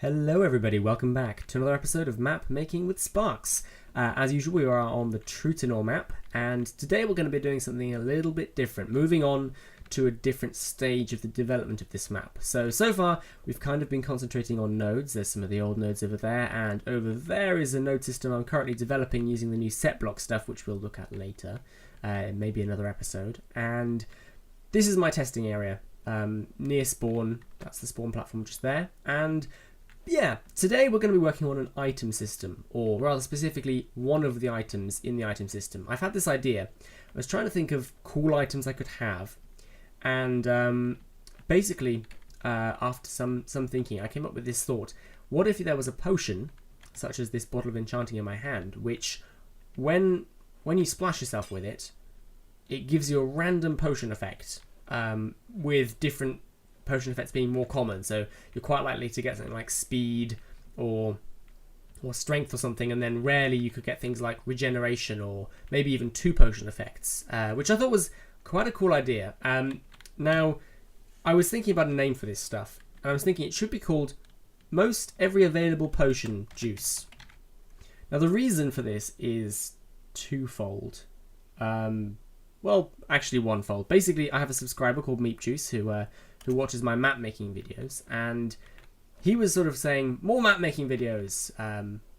Hello everybody, welcome back to another episode of Map Making with Sparks. As usual, we are on the Trutenor map, and today we're going to be doing something a little bit different, moving on to a different stage of the development of this map. So far, we've kind of been concentrating on nodes. There's some of the old nodes over there, and over there is a node system I'm currently developing using the new set block stuff, which we'll look at later, maybe another episode. And this is my testing area, near spawn. That's the spawn platform just there, and yeah, today we're going to be working on an item system, or rather specifically one of the items in the item system. I've had this idea. I was trying to think of cool items I could have, and basically after some thinking I came up with this thought. What if there was a potion, such as this bottle of enchanting in my hand, which when you splash yourself with it, it gives you a random potion effect, with different potion effects being more common, so you're quite likely to get something like speed or strength or something, and then rarely you could get things like regeneration or maybe even 2 potion effects, which I thought was quite a cool idea. Now, I was thinking about a name for this stuff, and I was thinking it should be called Most Every Available Potion Juice. Now, the reason for this is twofold. Well, actually onefold. Basically, I have a subscriber called MEAP Juice who watches my map making videos, and he was sort of saying more map making videos,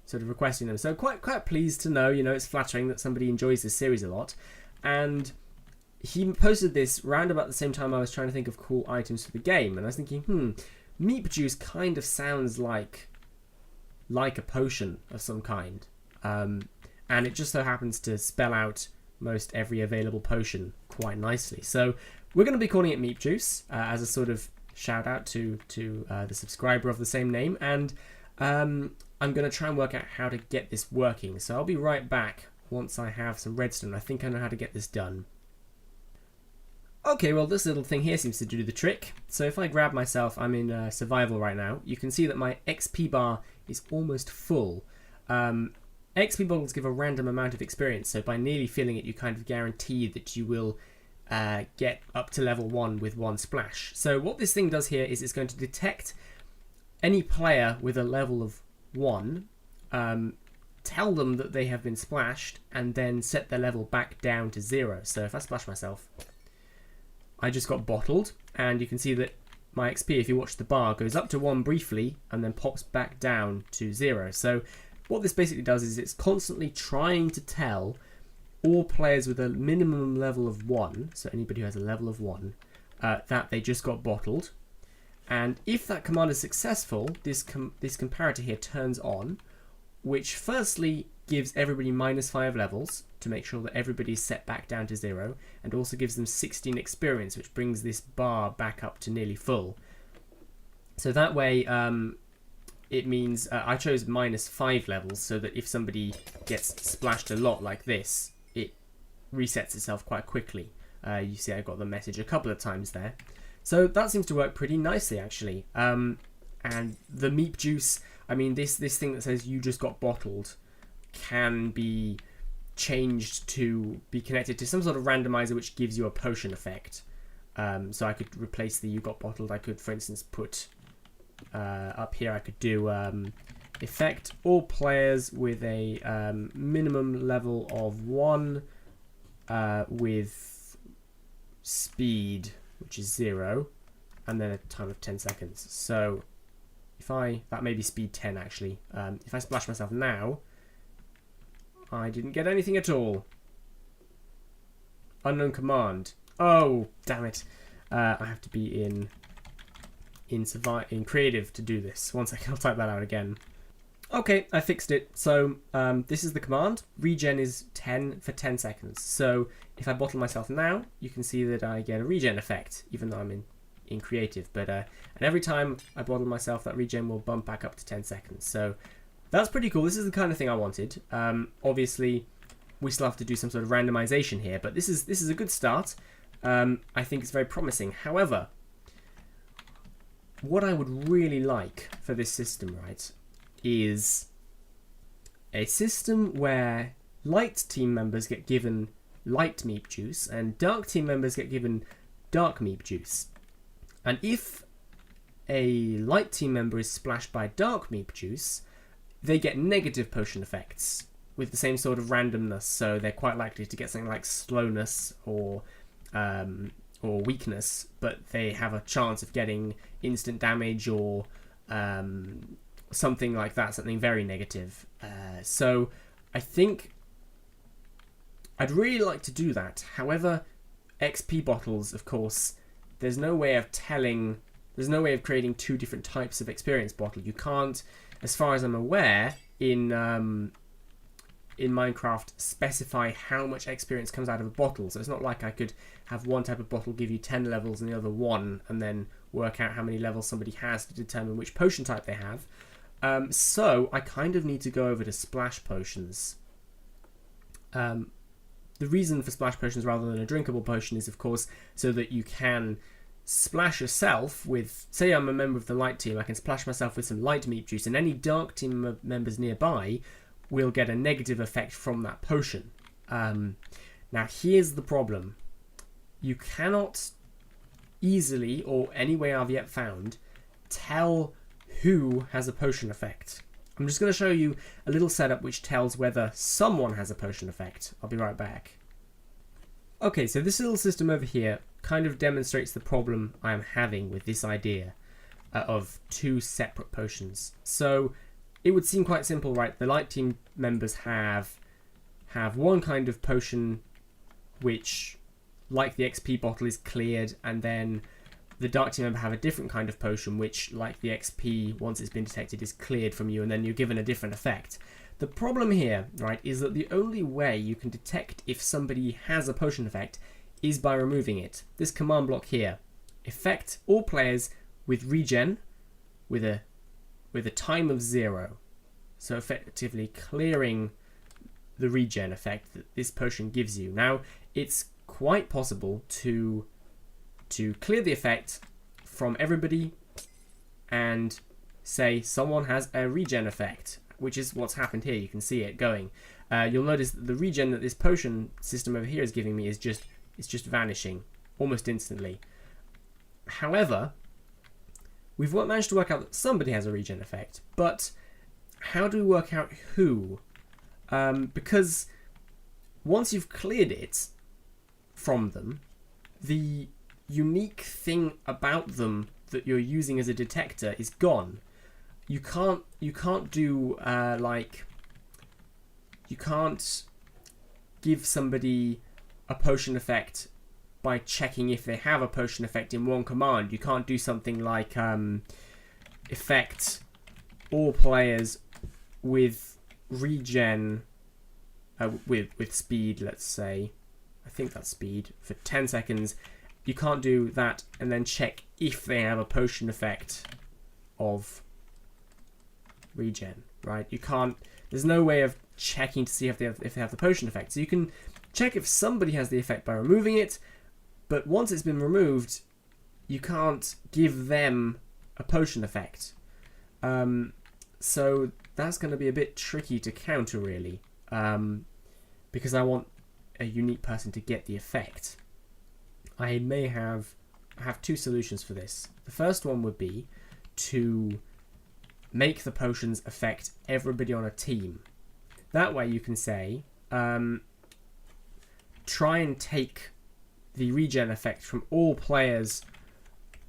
sort of requesting them. So quite pleased to know, it's flattering that somebody enjoys this series a lot. And he posted this round about the same time I was trying to think of cool items for the game, and I was thinking, MEAP Juice kind of sounds like a potion of some kind, and it just so happens to spell out most every available potion quite nicely. So we're going to be calling it MEAP Juice as a sort of shout out to the subscriber of the same name, and I'm going to try and work out how to get this working. So I'll be right back once I have some redstone. I think I know how to get this done. Okay, well, this little thing here seems to do the trick. So if I grab myself, I'm in survival right now, you can see that my XP bar is almost full. XP bottles give a random amount of experience, so by nearly filling it, you kind of guarantee that you will get up to level 1 with one splash. So what this thing does here is it's going to detect any player with a level of 1, tell them that they have been splashed, and then set their level back down to 0. So if I splash myself, I just got bottled, and you can see that my XP, if you watch the bar, goes up to 1 briefly and then pops back down to 0. So what this basically does is it's constantly trying to tell all players with a minimum level of 1, so anybody who has a level of 1, that they just got bottled. And if that command is successful, this comparator here turns on, which firstly gives everybody -5 levels to make sure that everybody's set back down to 0, and also gives them 16 experience, which brings this bar back up to nearly full. So that way, it means I chose -5 levels, so that if somebody gets splashed a lot like this, it resets itself quite quickly. You see I got the message a couple of times there. So that seems to work pretty nicely, actually. And the MEAP Juice, I mean, this thing that says you just got bottled can be changed to be connected to some sort of randomizer which gives you a potion effect. So I could replace the you got bottled. I could, for instance, put up here, I could do effect all players with a minimum level of 1 with speed, which is 0, and then a time of 10 seconds. So if that may be speed 10 actually. If I splash myself now, I didn't get anything at all. Unknown command. Oh, damn it. I have to be in creative to do this. One second, I'll type that out again. Okay, I fixed it. So this is the command. Regen is 10 for 10 seconds. So if I bottle myself now, you can see that I get a regen effect, even though I'm in creative. But and every time I bottle myself, that regen will bump back up to 10 seconds. So that's pretty cool. This is the kind of thing I wanted. Obviously, we still have to do some sort of randomization here, but this is a good start. I think it's very promising. However, what I would really like for this system, right, is a system where light team members get given light MEAP Juice and dark team members get given dark MEAP Juice. And if a light team member is splashed by dark MEAP juice, they get negative potion effects with the same sort of randomness, so they're quite likely to get something like slowness or weakness, but they have a chance of getting instant damage or something like that, something very negative. So I think I'd really like to do that. However, XP bottles, of course, there's no way of creating two different types of experience bottle. You can't, as far as I'm aware, in Minecraft, specify how much experience comes out of a bottle. So it's not like I could have one type of bottle give you 10 levels and the other 1, and then work out how many levels somebody has to determine which potion type they have. So I kind of need to go over to splash potions. The reason for splash potions rather than a drinkable potion is, of course, so that you can splash yourself with, say I'm a member of the light team, I can splash myself with some light MEAP juice, and any dark team members nearby will get a negative effect from that potion. Now here's the problem. You cannot easily, or any way I've yet found, tell who has a potion effect. I'm just going to show you a little setup which tells whether someone has a potion effect. I'll be right back. Okay, so this little system over here kind of demonstrates the problem I'm having with this idea of two separate potions. So it would seem quite simple, right? The light team members have one kind of potion which, like the XP bottle, is cleared, and then the dark team member have a different kind of potion which, like the XP, once it's been detected, is cleared from you, and then you're given a different effect. The problem here, right, is that the only way you can detect if somebody has a potion effect is by removing it. This command block here, effect all players with regen with a time of 0. So effectively clearing the regen effect that this potion gives you. Now, it's quite possible to clear the effect from everybody and say someone has a regen effect, which is what's happened here. You can see it going. You'll notice that the regen that this potion system over here is giving me is just vanishing almost instantly. However, we've managed to work out that somebody has a regen effect, but how do we work out who? Because once you've cleared it from them, the unique thing about them that you're using as a detector is gone. You can't do you can't give somebody a potion effect by checking if they have a potion effect in one command. You can't do something like effect all players with regen with speed, let's say. I think that's speed, for 10 seconds. You can't do that and then check if they have a potion effect of regen, right? You can't, there's no way of checking to see if they have the potion effect. So you can check if somebody has the effect by removing it, but once it's been removed, you can't give them a potion effect. So that's going to be a bit tricky to counter, really, because I want a unique person to get the effect. I may have two solutions for this. The first one would be to make the potions affect everybody on a team. That way you can say, try and take the regen effect from all players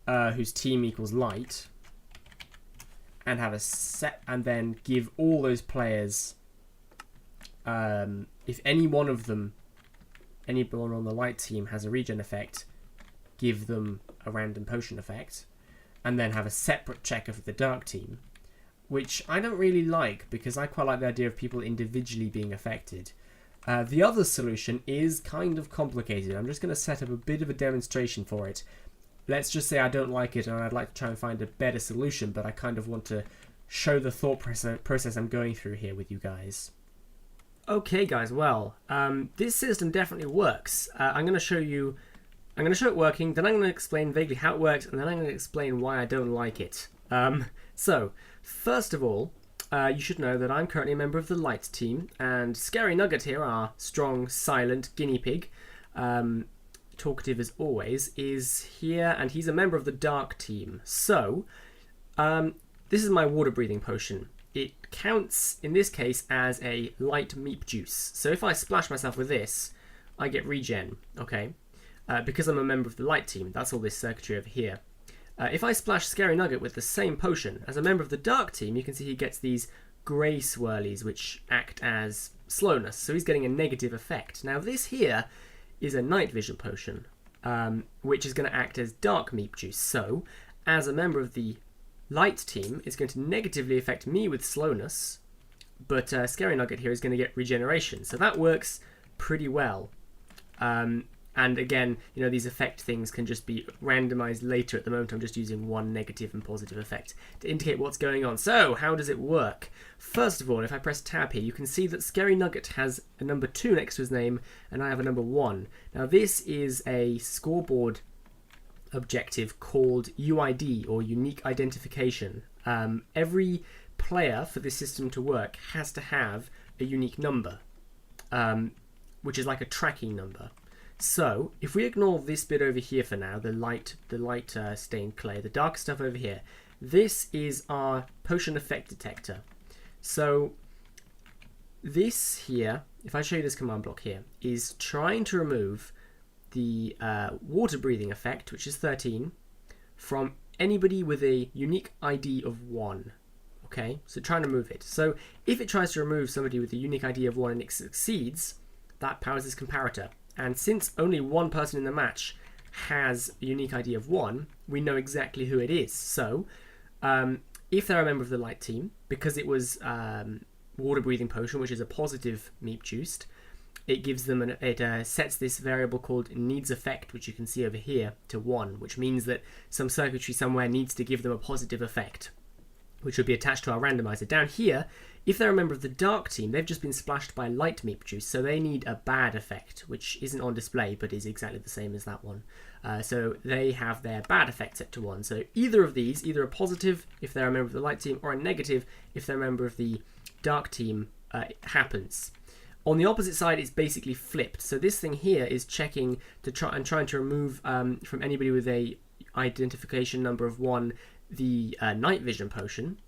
whose team equals light, and have a set, and then give all those players, if anyone on the light team has a regen effect, give them a random potion effect, and then have a separate checker for the dark team, which I don't really like, because I quite like the idea of people individually being affected. The other solution is kind of complicated. I'm just going to set up a bit of a demonstration for it. Let's just say I don't like it and I'd like to try and find a better solution, but I kind of want to show the thought process I'm going through here with you guys. Okay guys, well, this system definitely works. I'm going to show it working, then I'm going to explain vaguely how it works, and then I'm going to explain why I don't like it. So, first of all, you should know that I'm currently a member of the Light team, and Scary Nugget here, our strong, silent guinea pig, talkative as always, is here, and he's a member of the Dark team. So, This is my water breathing potion. It counts in this case as a light MEAP juice. So if I splash myself with this, I get regen, okay? Because I'm a member of the light team, that's all this circuitry over here. If I splash Scary Nugget with the same potion, as a member of the dark team, you can see he gets these grey swirlies which act as slowness, so he's getting a negative effect. Now this here is a night vision potion, which is going to act as dark MEAP juice. So as a member of the light team, it's going to negatively affect me with slowness, but Scary Nugget here is going to get regeneration. So that works pretty well. And again, you know, these effect things can just be randomized later. At the moment, I'm just using one negative and positive effect to indicate what's going on. So how does it work? First of all, if I press tab here, you can see that Scary Nugget has a number 2 next to his name, and I have a number 1. Now this is a scoreboard objective called UID, or Unique Identification. Every player for this system to work has to have a unique number, which is like a tracking number. So if we ignore this bit over here for now, the light stained clay, the dark stuff over here, this is our potion effect detector. So this here, if I show you this command block here, is trying to remove the water breathing effect, which is 13, from anybody with a unique ID of 1. Okay, so trying to remove it. So if it tries to remove somebody with a unique ID of 1 and it succeeds, that powers this comparator. And since only one person in the match has a unique ID of 1, we know exactly who it is. So if they're a member of the light team, because it was water breathing potion, which is a positive MEAP juiced, it gives them it sets this variable called needs effect, which you can see over here, to 1, which means that some circuitry somewhere needs to give them a positive effect, which would be attached to our randomizer. Down here, if they're a member of the dark team, they've just been splashed by light MEAP juice, so they need a bad effect, which isn't on display but is exactly the same as that one. So they have their bad effect set to 1. So either of these, either a positive if they're a member of the light team, or a negative if they're a member of the dark team, happens. On the opposite side, it's basically flipped. So this thing here is checking to trying to remove from anybody with a identification number of 1 the night vision potion.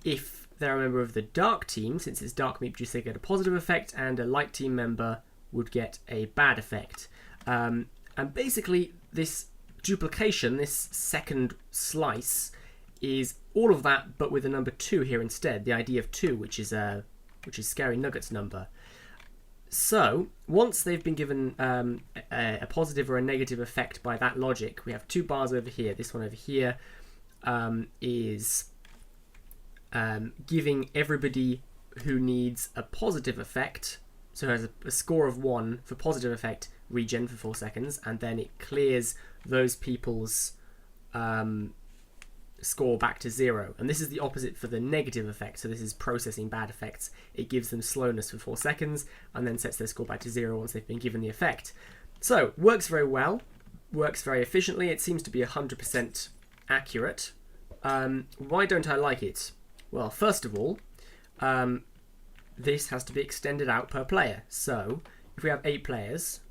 If they're a member of the dark team, since it's dark MEAP juice, they get a positive effect, and a light team member would get a bad effect. And basically, this duplication, this second slice, is all of that, but with a number 2 here instead, the ID of 2, which is Scary Nugget's number. So once they've been given a positive or a negative effect by that logic, we have 2 bars over here. This one over here is giving everybody who needs a positive effect, so has a score of 1 for positive effect, regen for 4 seconds, and then it clears those people's score back to 0. And this is the opposite for the negative effect, so this is processing bad effects. It gives them slowness for 4 seconds and then sets their score back to 0 once they've been given the effect. So works very well, works very efficiently. It seems to be 100% accurate. Why don't I like it? Well, first of all, this has to be extended out per player. So if we have 8 players,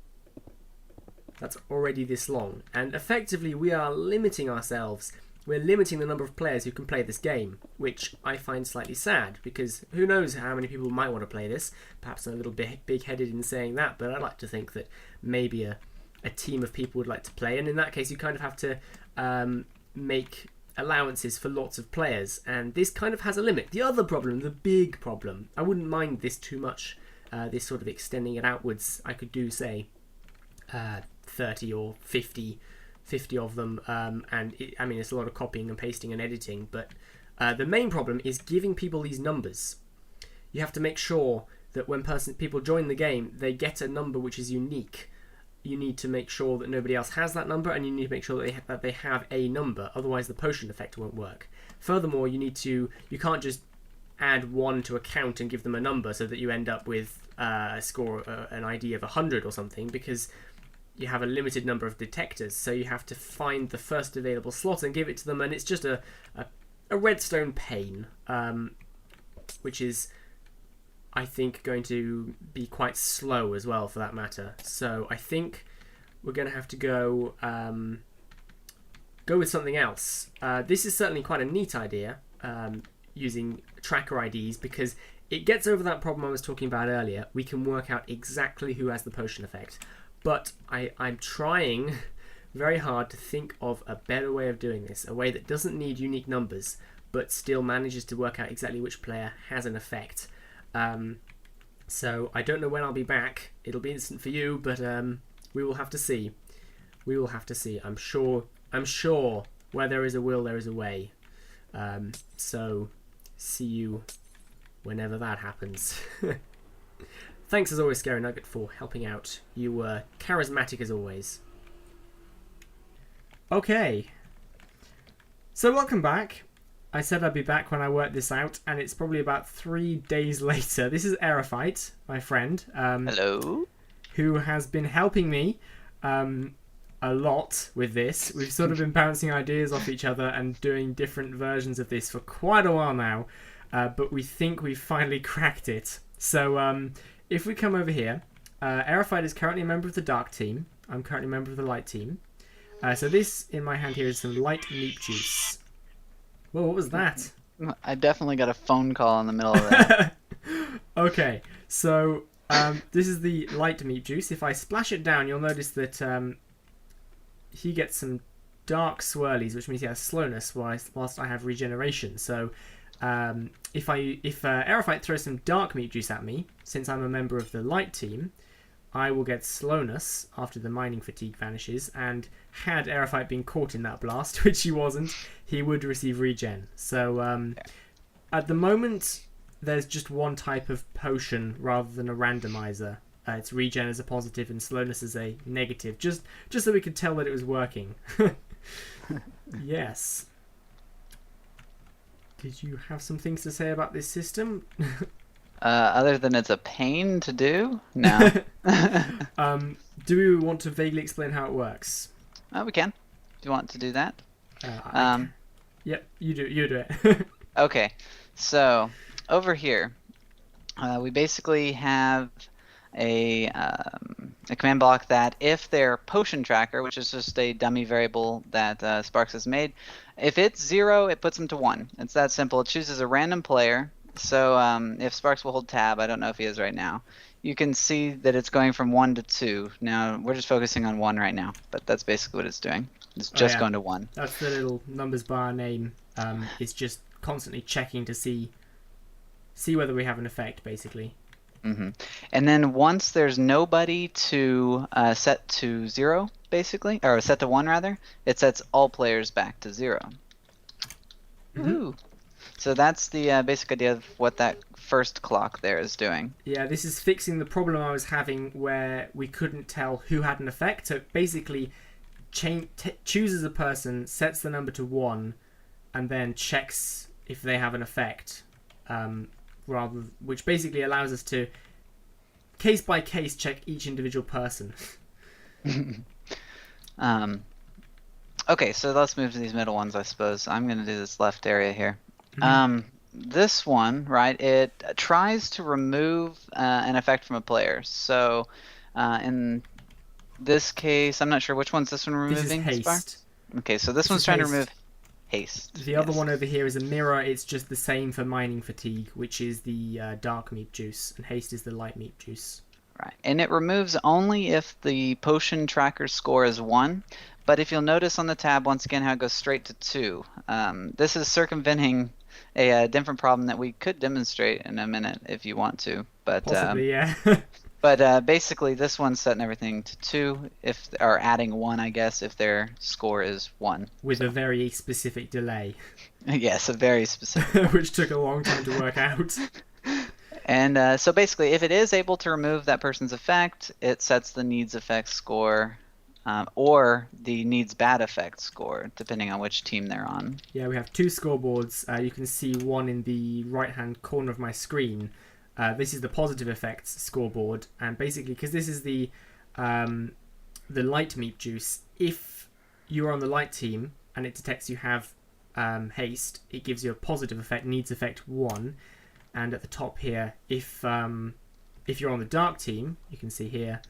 that's already this long, and effectively we are limiting ourselves. We're limiting the number of players who can play this game, which I find slightly sad, because who knows how many people might want to play this. Perhaps I'm a little bit big-headed in saying that, but I'd like to think that maybe a team of people would like to play, and in that case you kind of have to make allowances for lots of players, and this kind of has a limit. The other problem, the big problem, I wouldn't mind this too much, this sort of extending it outwards. I could do, say, 30 or 50 of them, and I mean, it's a lot of copying and pasting and editing, but the main problem is giving people these numbers. You have to make sure that when people join the game, they get a number which is unique. You need to make sure that nobody else has that number, and you need to make sure that they have a number, otherwise the potion effect won't work. Furthermore, you can't just add 1 to a count and give them a number so that you end up with a score, an ID of 100 or something, because you have a limited number of detectors, so you have to find the first available slot and give it to them, and it's just a redstone pain, which is, I think, going to be quite slow as well, for that matter. So I think we're going to have to go go with something else. This is certainly quite a neat idea, using tracker IDs, because it gets over that problem I was talking about earlier. We can work out exactly who has the potion effect. But I'm trying very hard to think of a better way of doing this, a way that doesn't need unique numbers, but still manages to work out exactly which player has an effect. So I don't know when I'll be back. It'll be instant for you, but we will have to see. We will have to see. I'm sure where there is a will, there is a way. So see you whenever that happens. Thanks as always, Scary Nugget, for helping out. You were charismatic as always. Okay. So welcome back. I said I'd be back when I worked this out, and it's probably about 3 days later. This is E08, my friend. Hello. Who has been helping me a lot with this. We've sort of been bouncing ideas off each other and doing different versions of this for quite a while now, but we think we've finally cracked it. So if we come over here, E08 is currently a member of the dark team. I'm currently a member of the light team. So this in my hand here is some light MEAP juice. Whoa, what was that? I definitely got a phone call in the middle of that. Okay, so this is the light MEAP juice. If I splash it down, you'll notice that he gets some dark swirlies, which means he has slowness whilst I have regeneration. So if E08 throws some dark MEAP juice at me, since I'm a member of the light team, I will get slowness after the mining fatigue vanishes, and had E08 been caught in that blast, which he wasn't, he would receive regen. So at the moment, there's just one type of potion rather than a randomizer. It's regen as a positive and slowness as a negative, just so we could tell that it was working. Yes. Did you have some things to say about this system? Other than it's a pain to do? No. Do we want to vaguely explain how it works? We can. Do you want to do that? Yep, you do it. Okay, so over here, we basically have a command block that if their potion tracker, which is just a dummy variable that Sparks has made, if it's 0, it puts them to 1. It's that simple. It chooses a random player. So if Sparks will hold tab, I don't know if he is right now, you can see that it's going from 1 to 2. Now, we're just focusing on 1 right now, but that's basically what it's doing. It's just going to 1. That's the little numbers bar name. It's just constantly checking to see whether we have an effect, basically. Mm-hmm. And then once there's nobody to set to 0, basically, or set to 1 rather, it sets all players back to 0. Mm-hmm. Ooh. So that's the basic idea of what that first clock there is doing. Yeah, this is fixing the problem I was having where we couldn't tell who had an effect. So it basically chooses a person, sets the number to 1, and then checks if they have an effect. Which basically allows us to case by case check each individual person. Okay, so let's move to these middle ones, I suppose. I'm going to do this left area here. This one, right, it tries to remove an effect from a player. So in this case, I'm not sure which one's this one removing. This is haste. Okay, so this one's trying to remove haste. The other one over here is a mirror. It's just the same for mining fatigue, which is the dark MEAP juice, and haste is the light MEAP juice. Right, and it removes only if the potion tracker score is 1. But if you'll notice on the tab, once again, how it goes straight to 2. This is circumventing a different problem that we could demonstrate in a minute if you want to. But possibly, yeah. But basically, this one's setting everything to 2, or adding 1, I guess, if their score is 1. With a very specific delay. Yes, a very specific. Which took a long time to work out. And so basically, if it is able to remove that person's effect, it sets the needs effect score, or the needs bad effect score, depending on which team they're on. Yeah, we have 2 scoreboards. You can see one in the right-hand corner of my screen. This is the positive effects scoreboard, and basically, because this is the light MEAP juice, if you're on the light team and it detects you have haste, it gives you a positive effect, needs effect 1. And at the top here, if you're on the dark team, you can see here,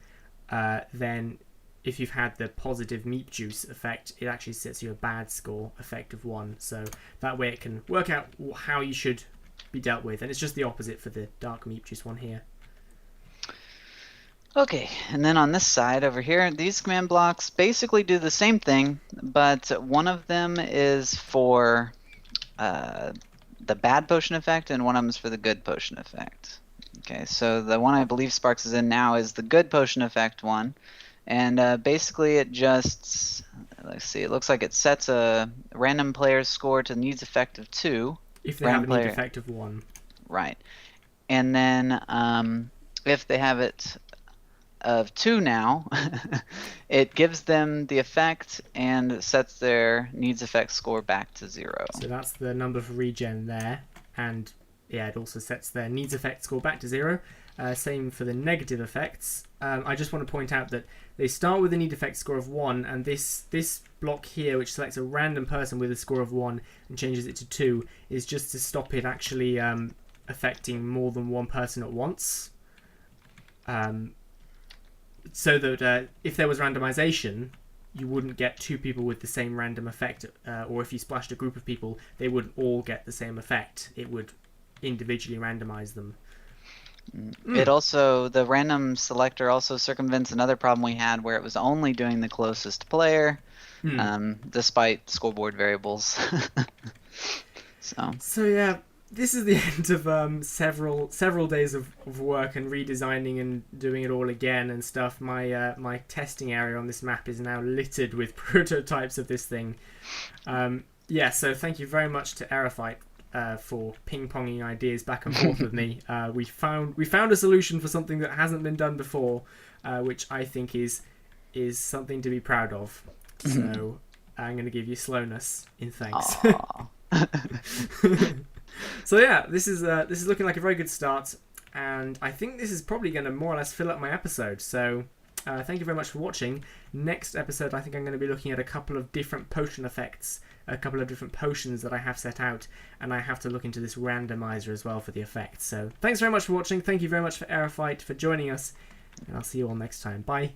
then if you've had the positive MEAP juice effect, it actually sets you a bad score effect of 1. So that way it can work out how you should be dealt with. And it's just the opposite for the dark MEAP juice one here. Okay, and then on this side over here, these command blocks basically do the same thing, but one of them is for the bad potion effect, and one of them is for the good potion effect. Okay, so the one I believe Sparks is in now is the good potion effect one. And basically it just, let's see, it looks like it sets a random player's score to needs effect of 2. If they have a need effect of 1. Right. And then if they have it of 2 now, it gives them the effect and sets their needs effect score back to 0. So that's the number for regen there. And yeah, it also sets their needs effect score back to 0. Same for the negative effects. I just want to point out that they start with a need effect score of 1, and this block here, which selects a random person with a score of 1 and changes it to 2, is just to stop it actually affecting more than one person at once. So that if there was randomization, you wouldn't get 2 people with the same random effect, or if you splashed a group of people, they wouldn't all get the same effect. It would individually randomize them. It also, the random selector also circumvents another problem we had where it was only doing the closest player, despite scoreboard variables. So yeah, this is the end of several days of work and redesigning and doing it all again and stuff. My testing area on this map is now littered with prototypes of this thing. Yeah, so thank you very much to E08 for ping-ponging ideas back and forth with me. We found a solution for something that hasn't been done before, which I think is something to be proud of. So I'm going to give you slowness in thanks. So yeah, this is looking like a very good start, and I think this is probably going to more or less fill up my episode. So thank you very much for watching. Next episode, I think I'm going to be looking at a couple of different potion effects, a couple of different potions that I have set out, and I have to look into this randomizer as well for the effects. So thanks very much for watching. Thank you very much for E08 for joining us, and I'll see you all next time. Bye.